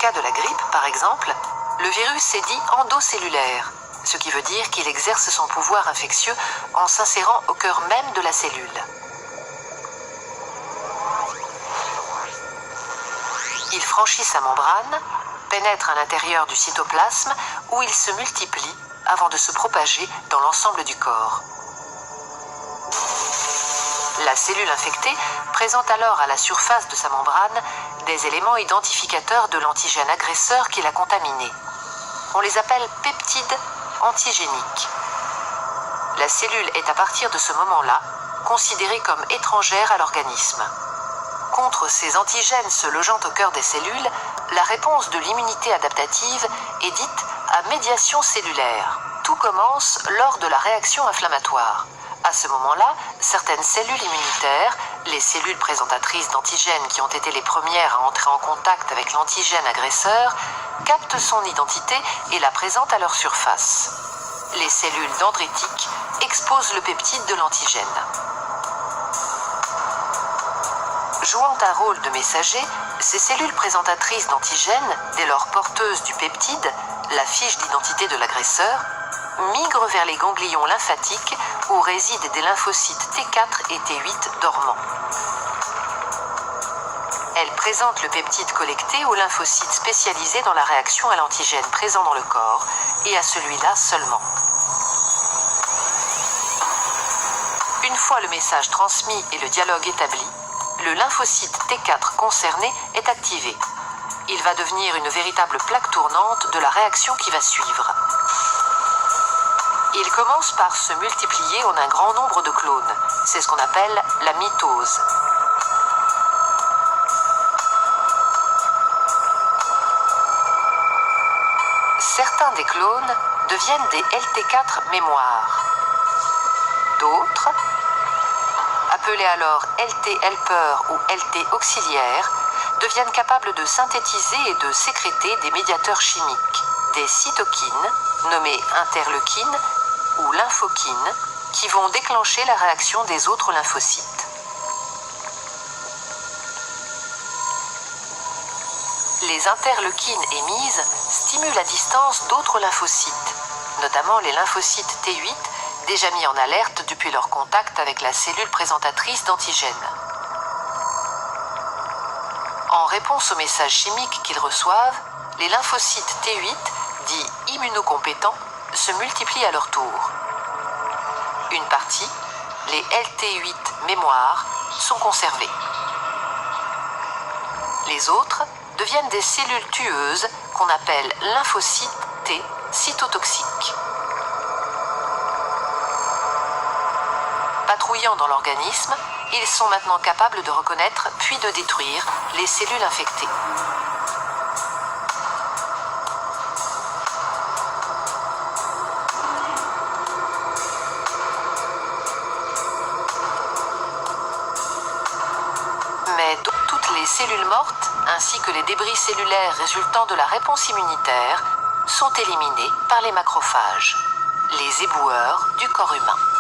cas de la grippe, par exemple, le virus est dit endocellulaire, ce qui veut dire qu'il exerce son pouvoir infectieux en s'insérant au cœur même de la cellule. Il franchit sa membrane, pénètre à l'intérieur du cytoplasme où il se multiplie avant de se propager dans l'ensemble du corps. La cellule infectée présente alors à la surface de sa membrane des éléments identificateurs de l'antigène agresseur qui l'a contaminé. On les appelle peptides antigéniques. La cellule est à partir de ce moment-là considérée comme étrangère à l'organisme. Contre ces antigènes se logeant au cœur des cellules, la réponse de l'immunité adaptative est dite à médiation cellulaire. Tout commence lors de la réaction inflammatoire. À ce moment-là, certaines cellules immunitaires, les cellules présentatrices d'antigènes qui ont été les premières à entrer en contact avec l'antigène agresseur, captent son identité et la présentent à leur surface. Les cellules dendritiques exposent le peptide de l'antigène. Jouant un rôle de messager, ces cellules présentatrices d'antigènes, dès lors porteuses du peptide, la fiche d'identité de l'agresseur, migrent vers les ganglions lymphatiques où résident des lymphocytes T4 et T8 dormants. Elles présentent le peptide collecté aux lymphocytes spécialisés dans la réaction à l'antigène présent dans le corps et à celui-là seulement. Une fois le message transmis et le dialogue établi, le lymphocyte T4 concerné est activé. Il va devenir une véritable plaque tournante de la réaction qui va suivre. Il commence par se multiplier en un grand nombre de clones. C'est ce qu'on appelle la mitose. Certains des clones deviennent des LT4 mémoires. D'autres, appelés alors LT helper ou LT auxiliaires, deviennent capables de synthétiser et de sécréter des médiateurs chimiques, des cytokines, nommées interleukines ou lymphokines, qui vont déclencher la réaction des autres lymphocytes. Les interleukines émises stimulent à distance d'autres lymphocytes, notamment les lymphocytes T8, déjà mis en alerte depuis leur contact avec la cellule présentatrice d'antigènes. En réponse aux messages chimiques qu'ils reçoivent, les lymphocytes T8, dits immunocompétents, se multiplient à leur tour. Une partie, les LT8 mémoires, sont conservées. Les autres deviennent des cellules tueuses qu'on appelle lymphocytes T cytotoxiques. Patrouillant dans l'organisme, ils sont maintenant capables de reconnaître puis de détruire les cellules infectées. Mais toutes les cellules mortes, ainsi que les débris cellulaires résultant de la réponse immunitaire, sont éliminés par les macrophages, les éboueurs du corps humain.